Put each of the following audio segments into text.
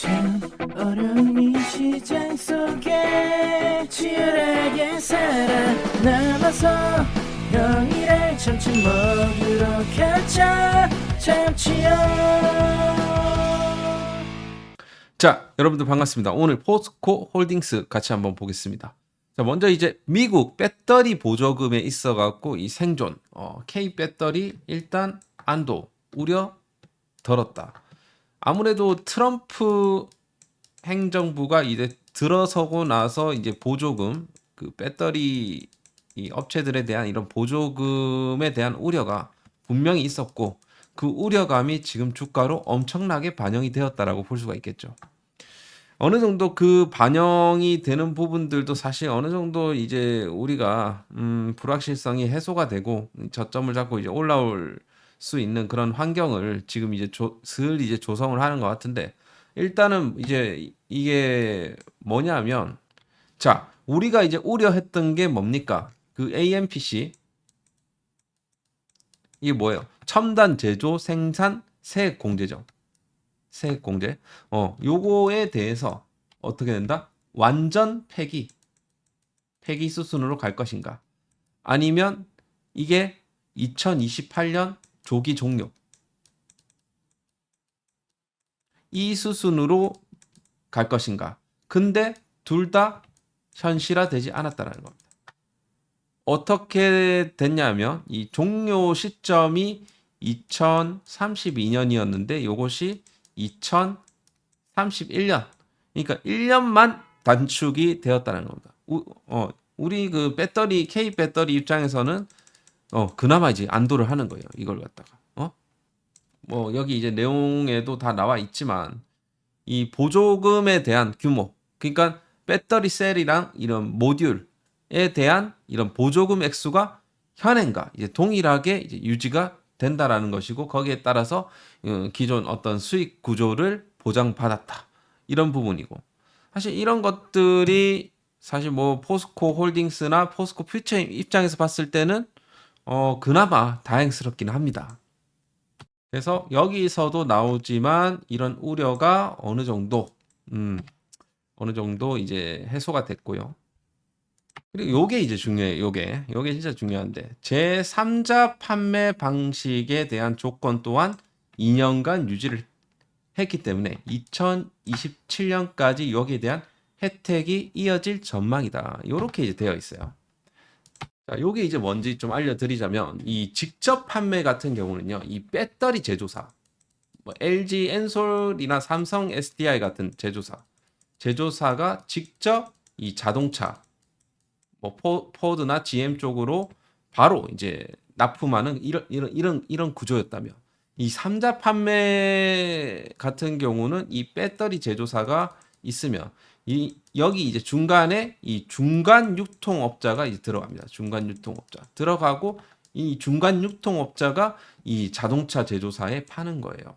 참 어려운 이 시장 속에 치열하게 살아남아서 형이랑 점심 먹으러 가자 참치요. 자, 여러분들 반갑습니다. 오늘 포스코 홀딩스 같이 한번 보겠습니다. 자, 먼저 이제 미국 배터리 보조금에 있어 갖고 이 생존 K 배터리 일단 안도 우려 덜었다. 아무래도 트럼프 행정부가 이제 들어서고 나서 이제 보조금 그 배터리 이 업체들에 대한 이런 보조금에 대한 우려가 분명히 있었고 그 우려감이 지금 주가로 엄청나게 반영이 되었다라고 볼 수가 있겠죠. 어느 정도 그 반영이 되는 부분들도 사실 어느 정도 이제 우리가 불확실성이 해소가 되고 저점을 잡고 이제 올라올 수 있는 그런 환경을 지금 이제 슬 이제 조성을 하는 것 같은데 일단은 이제 이게 뭐냐면 자 우리가 이제 우려했던 게 뭡니까? 그 AMPC 이게 뭐예요? 첨단 제조 생산 세액 공제죠. 세액 공제. 요거에 대해서 어떻게 된다? 완전 폐기 수순으로 갈 것인가? 아니면 이게 2028년 조기 종료. 이 수순으로 갈 것인가? 근데 둘 다 현실화되지 않았다는 겁니다. 어떻게 됐냐면 이 종료 시점이 2032년이었는데 요것이 2031년. 그러니까 1년만 단축이 되었다는 겁니다. 우리 그 배터리 K 배터리 입장에서는 그나마 이제 안도를 하는 거예요. 이걸 갖다가 뭐 여기 이제 내용에도 다 나와 있지만 이 보조금에 대한 규모, 그러니까 배터리 셀이랑 이런 모듈에 대한 이런 보조금 액수가 현행과 이제 동일하게 이제 유지가 된다라는 것이고 거기에 따라서 기존 어떤 수익 구조를 보장받았다 이런 부분이고 사실 이런 것들이 사실 뭐 포스코 홀딩스나 포스코 퓨처 입장에서 봤을 때는 그나마 다행스럽긴 합니다. 그래서 여기서도 나오지만 이런 우려가 어느 정도 이제 해소가 됐고요. 그리고 요게 이제 중요해요. 요게 진짜 중요한데 제3자 판매 방식에 대한 조건 또한 2년간 유지를 했기 때문에 2027년까지 여기에 대한 혜택이 이어질 전망이다. 요렇게 이제 되어 있어요. 자, 요게 이제 뭔지 좀 알려드리자면 이 직접 판매 같은 경우는요. 이 배터리 제조사 뭐 LG 엔솔이나 삼성 SDI 같은 제조사가 직접 이 자동차 뭐 포드나 GM 쪽으로 바로 이제 납품하는 이런 구조였다면 이 3자 판매 같은 경우는 이 배터리 제조사가 있으면 여기 이제 중간에 이 중간 유통업자가 이제 들어갑니다. 중간 유통업자 들어가고 이 중간 유통업자가 이 자동차 제조사에 파는 거예요.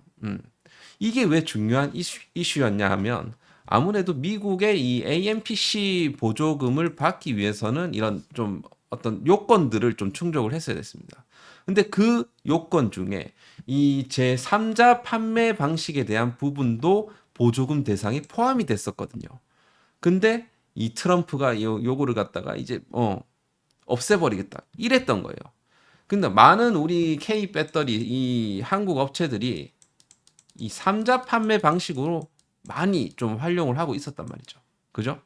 이게 왜 중요한 이슈였냐 하면 아무래도 미국의 이 AMPC 보조금을 받기 위해서는 이런 좀 어떤 요건들을 좀 충족을 했어야 됐습니다. 근데 그 요건 중에 이 제3자 판매 방식에 대한 부분도 보조금 대상이 포함이 됐었거든요. 근데 이 트럼프가 요거를 갖다가 이제 없애버리겠다 이랬던 거예요. 근데 많은 우리 K 배터리 이 한국 업체들이 이 3자 판매 방식으로 많이 좀 활용을 하고 있었단 말이죠. 그죠?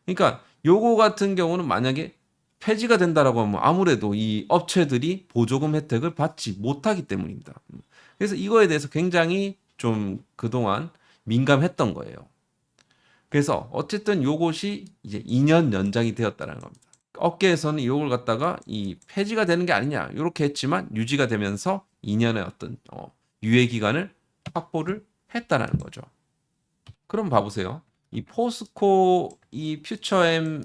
그러니까 요거 같은 경우는 만약에 폐지가 된다라고 하면 아무래도 이 업체들이 보조금 혜택을 받지 못하기 때문입니다. 그래서 이거에 대해서 굉장히 좀 그동안 민감했던 거예요. 그래서 어쨌든 요것이 이제 2년 연장이 되었다는 겁니다. 업계에서는 이걸 갖다가 이 폐지가 되는 게 아니냐 이렇게 했지만 유지가 되면서 2년의 어떤 유예 기간을 확보를 했다라는 거죠. 그럼 봐보세요. 이 포스코 퓨처엠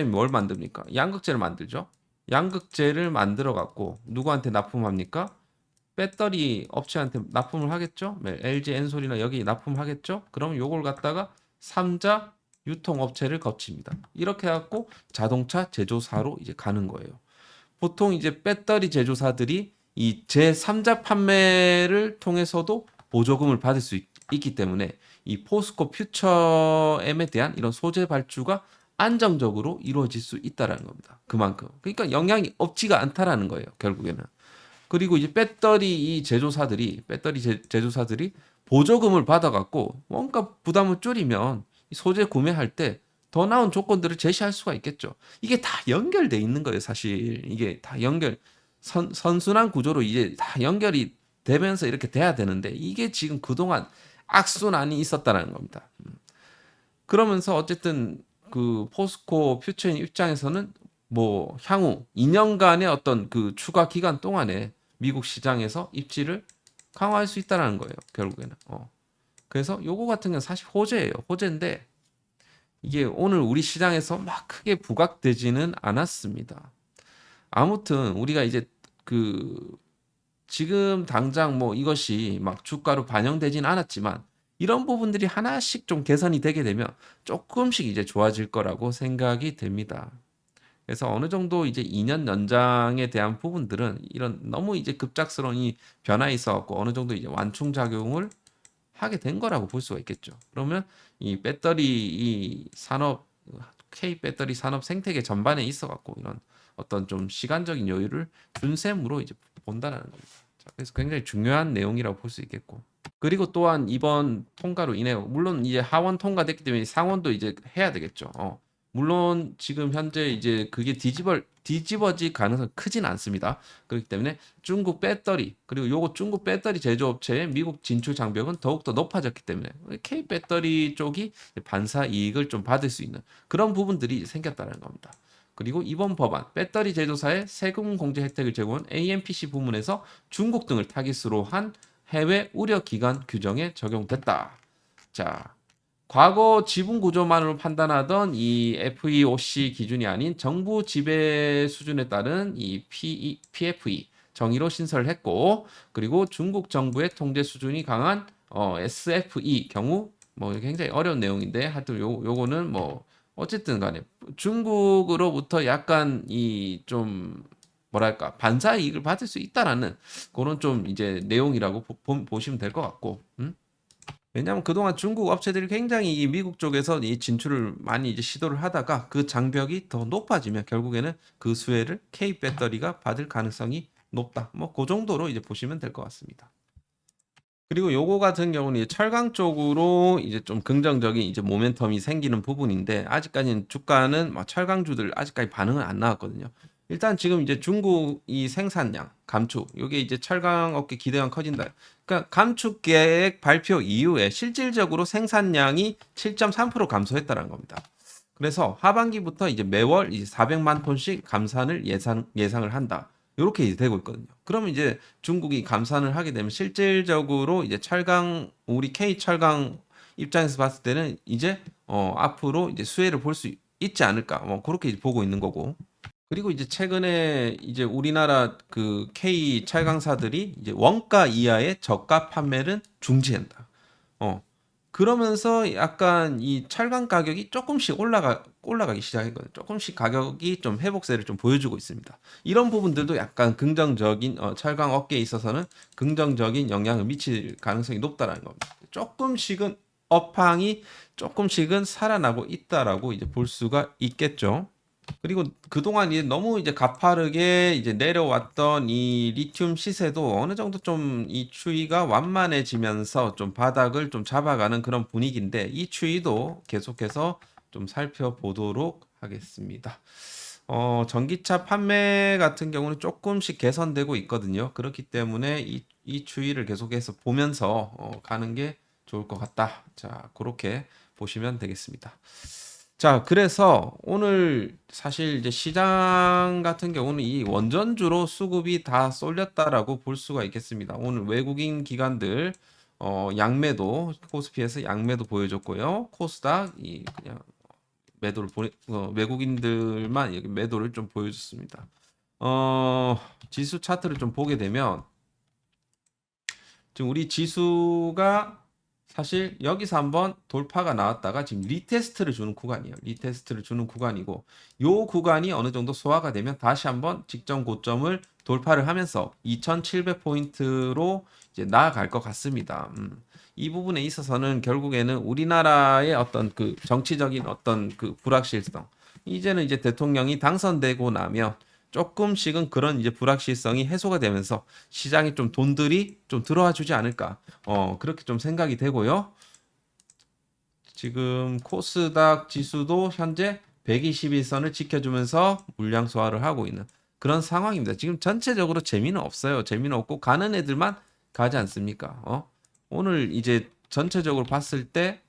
뭘 만듭니까? 양극재를 만들죠. 양극재를 만들어 갖고 누구한테 납품합니까? 배터리 업체한테 납품을 하겠죠. LG 엔솔이나 여기 납품하겠죠. 그럼 요걸 갖다가 3자 유통업체를 거칩니다. 이렇게 해갖고 자동차 제조사로 이제 가는 거예요. 보통 이제 배터리 제조사들이 이 제3자 판매를 통해서도 보조금을 받을 수 있기 때문에 이 포스코 퓨처엠에 대한 이런 소재 발주가 안정적으로 이루어질 수 있다라는 겁니다. 그만큼. 그러니까 영향이 없지가 않다라는 거예요, 결국에는. 그리고 이제 배터리 제조사들이 보조금을 받아갖고 뭔가 부담을 줄이면 이 소재 구매할 때 더 나은 조건들을 제시할 수가 있겠죠. 이게 다 연결돼 있는 거예요, 사실. 이게 다 선순환 구조로 이제 다 연결이 되면서 이렇게 돼야 되는데 이게 지금 그동안 악순환이 있었다는 겁니다. 그러면서 어쨌든 그 포스코 퓨처인 입장에서는 뭐 향후 2년간의 어떤 그 추가 기간 동안에 미국 시장에서 입지를 강화할 수 있다라는 거예요, 결국에는. 그래서 요거 같은 경우는 사실 호재인데 이게 오늘 우리 시장에서 막 크게 부각되지는 않았습니다. 아무튼 우리가 이제 그 지금 당장 뭐 이것이 막 주가로 반영되진 않았지만 이런 부분들이 하나씩 좀 개선이 되게 되면 조금씩 이제 좋아질 거라고 생각이 됩니다. 그래서 어느 정도 이제 2년 연장에 대한 부분들은 이런 너무 이제 급작스러운 이 변화에 있어갖고 어느 정도 이제 완충 작용을 하게 된 거라고 볼 수가 있겠죠. 그러면 이 배터리 이 산업 K 배터리 산업 생태계 전반에 있어갖고 이런 어떤 좀 시간적인 여유를 준 셈으로 이제 본다는 겁니다. 자, 그래서 굉장히 중요한 내용이라고 볼 수 있겠고. 그리고 또한 이번 통과로 인해 물론 이제 하원 통과됐기 때문에 상원도 이제 해야 되겠죠. 물론 지금 현재 이제 그게 뒤집어질 가능성이 크진 않습니다. 그렇기 때문에 중국 배터리 그리고 요거 중국 배터리 제조업체의 미국 진출 장벽은 더욱더 높아졌기 때문에 K 배터리 쪽이 반사 이익을 좀 받을 수 있는 그런 부분들이 생겼다는 겁니다. 그리고 이번 법안 배터리 제조사의 세금 공제 혜택을 제공한 AMPC 부문에서 중국 등을 타깃으로 한 해외 우려 기간 규정에 적용됐다. 자, 과거 지분 구조만으로 판단하던 이 FEOC 기준이 아닌 정부 지배 수준에 따른 이 PFE 정의로 신설을 했고, 그리고 중국 정부의 통제 수준이 강한 SFE 경우 뭐 굉장히 어려운 내용인데 하여튼 요거는 뭐 어쨌든 간에 중국으로부터 약간 이 좀 뭐랄까 반사 이익을 받을 수 있다라는 그런 좀 이제 내용이라고 보시면 될 것 같고. 왜냐하면 그동안 중국 업체들이 굉장히 이 미국 쪽에서 이 진출을 많이 이제 시도를 하다가 그 장벽이 더 높아지면 결국에는 그 수혜를 K 배터리가 받을 가능성이 높다. 뭐 그 정도로 이제 보시면 될 것 같습니다. 그리고 요거 같은 경우는 이제 철강 쪽으로 이제 좀 긍정적인 이제 모멘텀이 생기는 부분인데 아직까지는 주가는 뭐 철강주들 아직까지 반응은 안 나왔거든요. 일단 지금 이제 중국 이 생산량 감축 요게 이제 철강 업계 기대감 커진다. 그러니까 감축 계획 발표 이후에 실질적으로 생산량이 7.3% 감소했다는 겁니다. 그래서 하반기부터 이제 매월 이제 400만 톤씩 감산을 예상을 한다. 이렇게 이제 되고 있거든요. 그러면 이제 중국이 감산을 하게 되면 실질적으로 이제 철강 우리 K 철강 입장에서 봤을 때는 이제 앞으로 이제 수혜를 볼 수 있지 않을까 뭐 그렇게 이제 보고 있는 거고. 그리고 이제 최근에 이제 우리나라 그 K 철강사들이 이제 원가 이하의 저가 판매를 중지한다. 그러면서 약간 이 철강 가격이 조금씩 올라가기 시작했거든요. 조금씩 가격이 좀 회복세를 좀 보여주고 있습니다. 이런 부분들도 약간 긍정적인 철강 업계에 있어서는 긍정적인 영향을 미칠 가능성이 높다라는 겁니다. 조금씩은 업황이 조금씩은 살아나고 있다라고 이제 볼 수가 있겠죠. 그리고 그동안 이제 너무 이제 가파르게 이제 내려왔던 이 리튬 시세도 어느 정도 좀 이 추이가 완만해지면서 좀 바닥을 좀 잡아가는 그런 분위기인데 이 추이도 계속해서 좀 살펴보도록 하겠습니다. 전기차 판매 같은 경우는 조금씩 개선되고 있거든요. 그렇기 때문에 이 추이를 계속해서 보면서 가는 게 좋을 것 같다. 자, 그렇게 보시면 되겠습니다. 자, 그래서 오늘 사실 이제 시장 같은 경우는 이 원전주로 수급이 다 쏠렸다라고 볼 수가 있겠습니다. 오늘 외국인 기관들 양매도 코스피에서 양매도 보여줬고요. 코스닥 이 그냥 매도를 외국인들만 여기 매도를 좀 보여줬습니다. 지수 차트를 좀 보게 되면 지금 우리 지수가 사실 여기서 한번 돌파가 나왔다가 지금 리테스트를 주는 구간이에요. 리테스트를 주는 구간이고 요 구간이 어느 정도 소화가 되면 다시 한번 직전 고점을 돌파를 하면서 2,700포인트로 이제 나아갈 것 같습니다. 이 부분에 있어서는 결국에는 우리나라의 어떤 그 정치적인 어떤 그 불확실성, 이제는 이제 대통령이 당선되고 나면 조금씩은 그런 이제 불확실성이 해소가 되면서 시장에 좀 돈들이 좀 들어와 주지 않을까. 그렇게 좀 생각이 되고요. 지금 코스닥 지수도 현재 121선을 지켜주면서 물량 소화를 하고 있는 그런 상황입니다. 지금 전체적으로 재미는 없어요. 재미는 없고 가는 애들만 가지 않습니까? 오늘 이제 전체적으로 봤을 때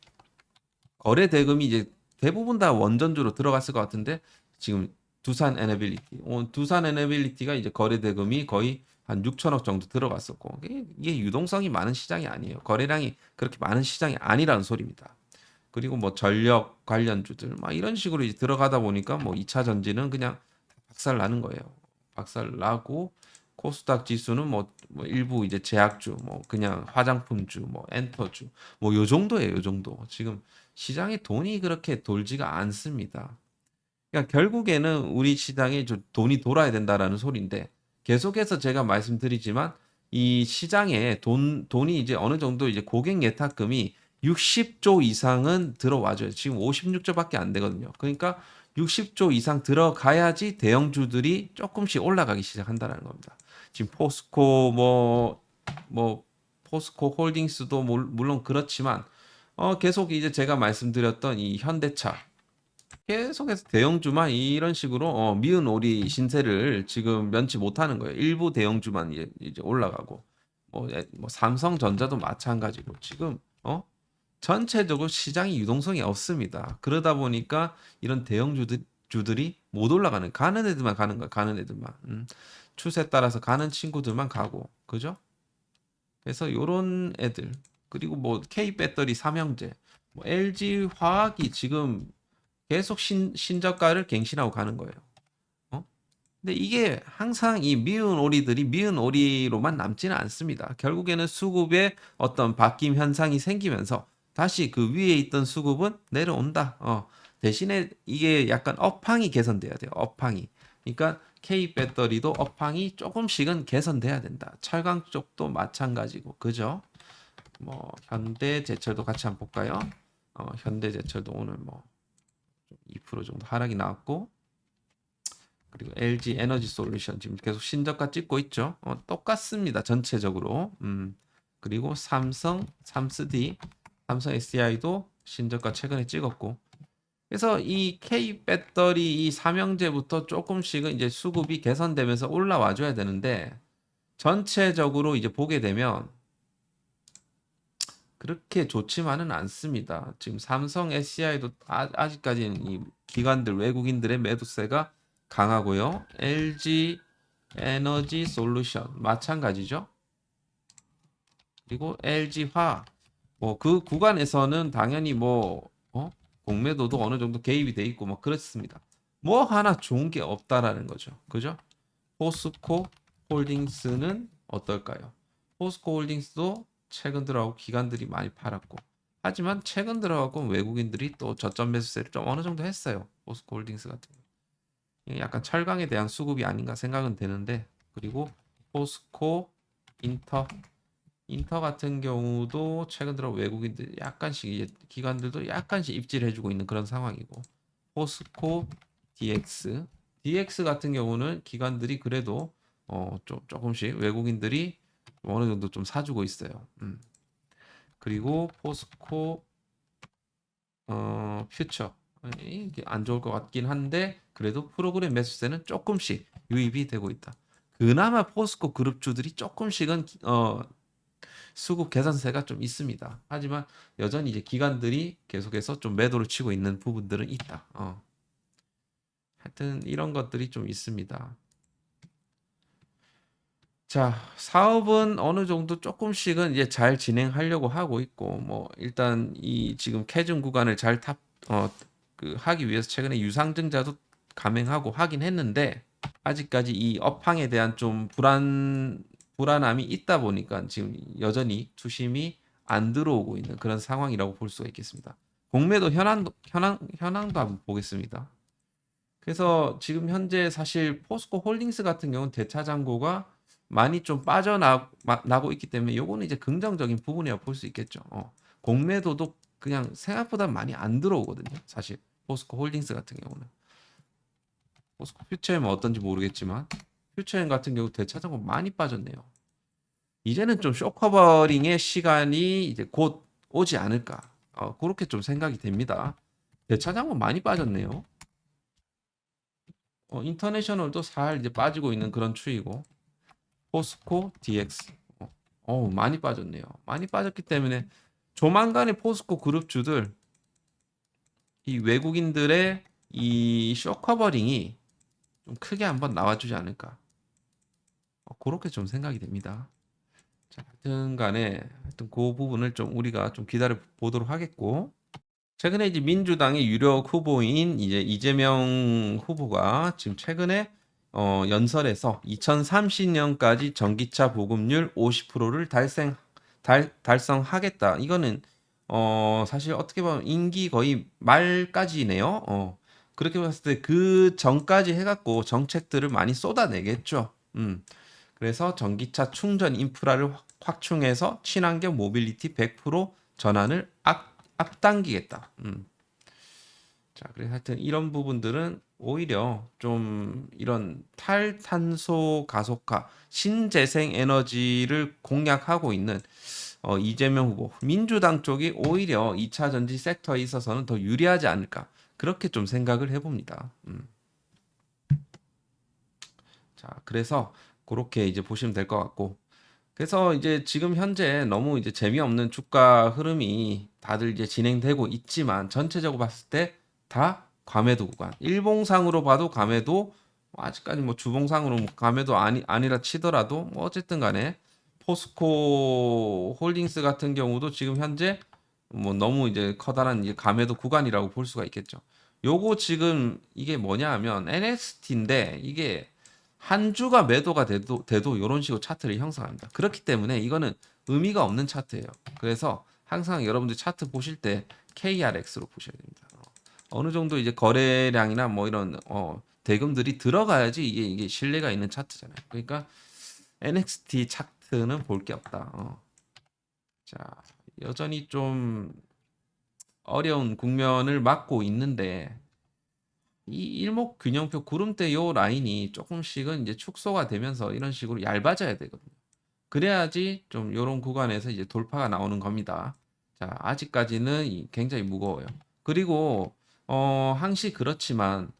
거래 대금이 이제 대부분 다 원전주로 들어갔을 것 같은데 지금 두산 에너빌리티가 이제 거래 대금이 거의 한 6천억 정도 들어갔었고 이게 유동성이 많은 시장이 아니에요. 거래량이 그렇게 많은 시장이 아니라는 소리입니다. 그리고 뭐 전력 관련주들 막 이런 식으로 이제 들어가다 보니까 뭐 2차 전지는 그냥 박살 나는 거예요. 박살 나고 코스닥 지수는 뭐 일부 이제 제약주, 뭐 그냥 화장품주, 뭐 엔터주, 뭐 요 정도예요, 요 정도. 지금 시장에 돈이 그렇게 돌지가 않습니다. 그러니까 결국에는 우리 시장에 좀 돈이 돌아야 된다라는 소리인데 계속해서 제가 말씀드리지만 이 시장에 돈이 이제 어느 정도 이제 고객 예탁금이 60조 이상은 들어와줘요. 지금 56조밖에 안 되거든요. 그러니까 60조 이상 들어가야지 대형주들이 조금씩 올라가기 시작한다는 겁니다. 지금 포스코 뭐 포스코 홀딩스도 물론 그렇지만 계속 이제 제가 말씀드렸던 이 현대차 계속해서 대형주만 이런 식으로 미은 오리 신세를 지금 면치 못하는 거예요. 일부 대형주만 이제 올라가고 뭐 삼성전자도 마찬가지고 지금 전체적으로 시장이 유동성이 없습니다. 그러다 보니까 이런 대형주들이 못 올라가는 가는 애들만 가는 거야. 가는 애들만 추세 따라서 가는 친구들만 가고 그죠? 그래서 요런 애들 그리고 뭐 K 배터리 삼형제 뭐 LG 화학이 지금 계속 신저가를 갱신하고 가는 거예요. 근데 이게 항상 이 미운 오리들이 미운 오리로만 남지는 않습니다. 결국에는 수급에 어떤 바뀜 현상이 생기면서 다시 그 위에 있던 수급은 내려온다. 대신에 이게 약간 업황이 개선돼야 돼요. 업황이. 그러니까 K 배터리도 업황이 조금씩은 개선돼야 된다. 철강 쪽도 마찬가지고. 그죠? 뭐 현대제철도 같이 한번 볼까요? 현대제철도 오늘 뭐 2% 정도 하락이 나왔고 그리고 LG 에너지 솔루션 지금 계속 신저가 찍고 있죠. 똑같습니다. 전체적으로. 그리고 삼스디, 삼성 SDI도 신저가 최근에 찍었고. 그래서 이 K 배터리 이 삼형제부터 조금씩은 이제 수급이 개선되면서 올라와 줘야 되는데 전체적으로 이제 보게 되면 그렇게 좋지만은 않습니다. 지금 삼성 SDI도 아직까지는 이 기관들 외국인들의 매도세가 강하고요. LG 에너지 솔루션 마찬가지죠. 그리고 LG화 뭐 그 구간에서는 당연히 공매도도 어느 정도 개입이 돼 있고 뭐 그렇습니다. 뭐 하나 좋은 게 없다라는 거죠. 그죠? 포스코 홀딩스는 어떨까요? 포스코 홀딩스도 최근 들어가고 기관들이 많이 팔았고 하지만 최근 들어가고 외국인들이 또 저점 매수세를 좀 어느 정도 했어요. 포스코 홀딩스 같은 경우. 약간 철강에 대한 수급이 아닌가 생각은 되는데 그리고 포스코 인터 같은 경우도 최근 들어 외국인들 약간씩 이제 기관들도 약간씩 입질해주고 있는 그런 상황이고 포스코 DX 같은 경우는 기관들이 그래도 조금씩 외국인들이 어느 정도 좀 사주고 있어요. 그리고 포스코 퓨처 이게 안 좋을 것 같긴 한데 그래도 프로그램 매수세는 조금씩 유입이 되고 있다. 그나마 포스코 그룹주들이 조금씩은 수급 개선세가 좀 있습니다. 하지만 여전히 이제 기관들이 계속해서 좀 매도를 치고 있는 부분들은 있다. 하여튼 이런 것들이 좀 있습니다. 자, 사업은 어느 정도 조금씩은 이제 잘 진행하려고 하고 있고, 뭐, 일단 이 지금 캐중 구간을 잘 하기 위해서 최근에 유상증자도 감행하고 하긴 했는데, 아직까지 이 업황에 대한 좀 불안함이 있다 보니까 지금 여전히 투심이 안 들어오고 있는 그런 상황이라고 볼 수가 있겠습니다. 공매도 현황도 한번 보겠습니다. 그래서 지금 현재 사실 포스코 홀딩스 같은 경우는 대차장고가 많이 좀 빠져나고 있기 때문에 요거는 이제 긍정적인 부분이라고 볼 수 있겠죠. 공매도도 그냥 생각보다 많이 안 들어오거든요. 사실 포스코 홀딩스 같은 경우는. 포스코 퓨처엠은 어떤지 모르겠지만 퓨처엠 같은 경우 대차장고 많이 빠졌네요. 이제는 좀 쇼커버링의 시간이 이제 곧 오지 않을까. 그렇게 좀 생각이 됩니다. 대차장고 많이 빠졌네요. 인터내셔널도 살 이제 빠지고 있는 그런 추이고 포스코 DX 많이 빠졌네요. 많이 빠졌기 때문에 조만간에 포스코 그룹주들 이 외국인들의 이 쇼커버링이 좀 크게 한번 나와주지 않을까. 그렇게 좀 생각이 됩니다. 자, 하여튼 간에 하여튼 그 부분을 좀 우리가 좀 기다려 보도록 하겠고, 최근에 이제 민주당의 유력 후보인 이제 이재명 후보가 지금 최근에 연설에서 2030년까지 전기차 보급률 50%를 달성하겠다. 이거는 사실 어떻게 보면 임기 거의 말까지네요. 그렇게 봤을 때 그 전까지 해갖고 정책들을 많이 쏟아내겠죠. 그래서 전기차 충전 인프라를 확충해서 친환경 모빌리티 100% 전환을 앞당기겠다. 자, 그래서 하여튼 이런 부분들은 오히려 좀 이런 탈탄소 가속화, 신재생 에너지를 공약하고 있는 이재명 후보, 민주당 쪽이 오히려 2차 전지 섹터에 있어서는 더 유리하지 않을까. 그렇게 좀 생각을 해봅니다. 자, 그래서 그렇게 이제 보시면 될 것 같고. 그래서 이제 지금 현재 너무 이제 재미없는 주가 흐름이 다들 이제 진행되고 있지만 전체적으로 봤을 때 다 과매도 구간. 일봉상으로 봐도 과매도 아직까지 뭐 주봉상으로 뭐 과매도 아니라 치더라도 뭐 어쨌든 간에 포스코 홀딩스 같은 경우도 지금 현재 뭐 너무 이제 커다란 이제 과매도 구간이라고 볼 수가 있겠죠. 요거 지금 이게 뭐냐 하면 NXT인데 이게 한 주가 매도가 돼도 이런 식으로 차트를 형성합니다. 그렇기 때문에 이거는 의미가 없는 차트예요. 그래서 항상 여러분들 차트 보실 때 KRX로 보셔야 됩니다. 어느 정도 이제 거래량이나 뭐 이런 대금들이 들어가야지 이게 신뢰가 있는 차트잖아요. 그러니까 NXT 차트는 볼 게 없다. 자, 여전히 좀 어려운 국면을 맞고 있는데 이 일목균형표 구름대 요 라인이 조금씩은 이제 축소가 되면서 이런 식으로 얇아져야 되거든요. 그래야지 좀 요런 구간에서 이제 돌파가 나오는 겁니다. 자, 아직까지는 굉장히 무거워요. 그리고 항시 그렇지만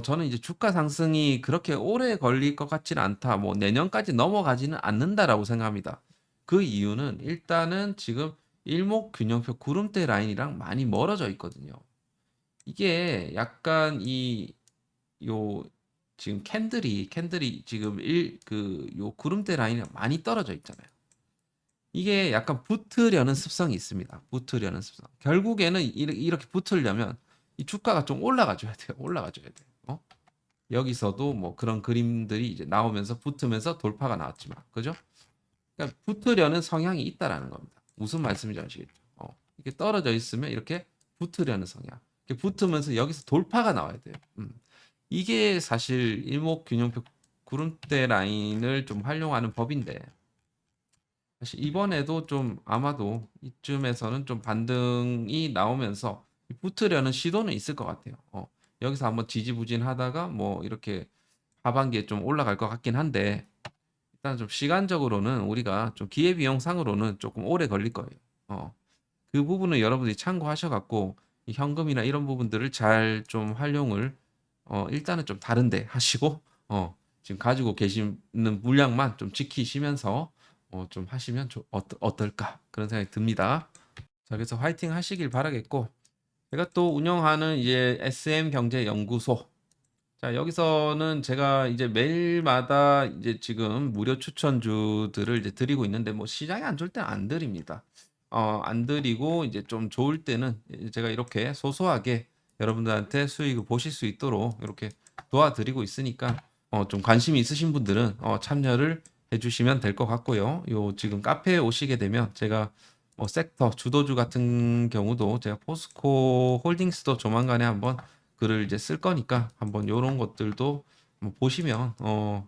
저는 이제 주가 상승이 그렇게 오래 걸릴 것 같지는 않다. 뭐 내년까지 넘어가지는 않는다라고 생각합니다. 그 이유는 일단은 지금 일목균형표 구름대 라인이랑 많이 멀어져 있거든요. 이게 약간 요 지금 캔들이 지금 요 구름대 라인이 많이 떨어져 있잖아요. 이게 약간 붙으려는 습성이 있습니다. 붙으려는 습성. 결국에는 이렇게 붙으려면 이 주가가 좀 올라가줘야 돼요. 올라가줘야 돼요. 여기서도 뭐 그런 그림들이 이제 나오면서 붙으면서 돌파가 나왔지만, 그죠? 그러니까 붙으려는 성향이 있다라는 겁니다. 무슨 말씀인지 아시겠죠? 이게 떨어져 있으면 이렇게 붙으려는 성향. 이렇게 붙으면서 여기서 돌파가 나와야 돼요. 이게 사실 일목균형표 구름대 라인을 좀 활용하는 법인데, 사실 이번에도 좀 아마도 이쯤에서는 좀 반등이 나오면서 붙으려는 시도는 있을 것 같아요. 여기서 한번 지지부진하다가 뭐 이렇게 하반기에 좀 올라갈 것 같긴 한데, 일단 좀 시간적으로는 우리가 좀 기회비용상으로는 조금 오래 걸릴 거예요. 그 부분은 여러분들이 참고하셔갖고 이 현금이나 이런 부분들을 잘 좀 활용을 일단은 좀 다른데 하시고 지금 가지고 계시는 물량만 좀 지키시면서 좀 하시면 어떨까 그런 생각이 듭니다. 자, 그래서 화이팅 하시길 바라겠고, 제가 또 운영하는 이제 SM경제연구소. 자, 여기서는 제가 이제 매일마다 이제 지금 무료 추천주들을 이제 드리고 있는데, 뭐 시장이 안 좋을 때는 안 드립니다. 안 드리고 이제 좀 좋을 때는 제가 이렇게 소소하게 여러분들한테 수익을 보실 수 있도록 이렇게 도와드리고 있으니까 좀 관심이 있으신 분들은 참여를 해주시면 될 것 같고요. 요 지금 카페에 오시게 되면 제가 섹터 주도주 같은 경우도 제가 포스코 홀딩스도 조만간에 한번 글을 이제 쓸 거니까 한번 요런 것들도 한번 보시면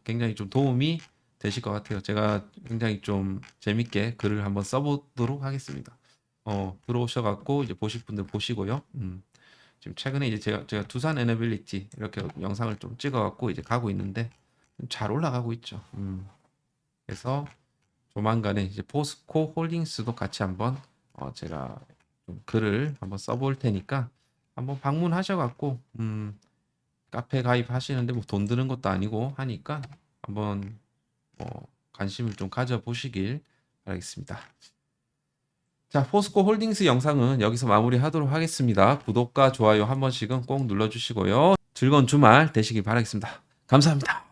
굉장히 좀 도움이 되실 것 같아요. 제가 굉장히 좀 재밌게 글을 한번 써보도록 하겠습니다. 들어오셔 갖고 이제 보실 분들 보시고요. 지금 최근에 이제 제가 두산 에너빌리티 이렇게 영상을 좀 찍어 갖고 이제 가고 있는데 잘 올라가고 있죠. 그래서 조만간에 이제 포스코 홀딩스도 같이 한번 제가 좀 글을 한번 써볼 테니까 한번 방문하셔 갖고 카페 가입하시는데 뭐 돈 드는 것도 아니고 하니까 한번 관심을 좀 가져 보시길 바라겠습니다. 자, 포스코 홀딩스 영상은 여기서 마무리하도록 하겠습니다. 구독과 좋아요 한 번씩은 꼭 눌러주시고요. 즐거운 주말 되시길 바라겠습니다. 감사합니다.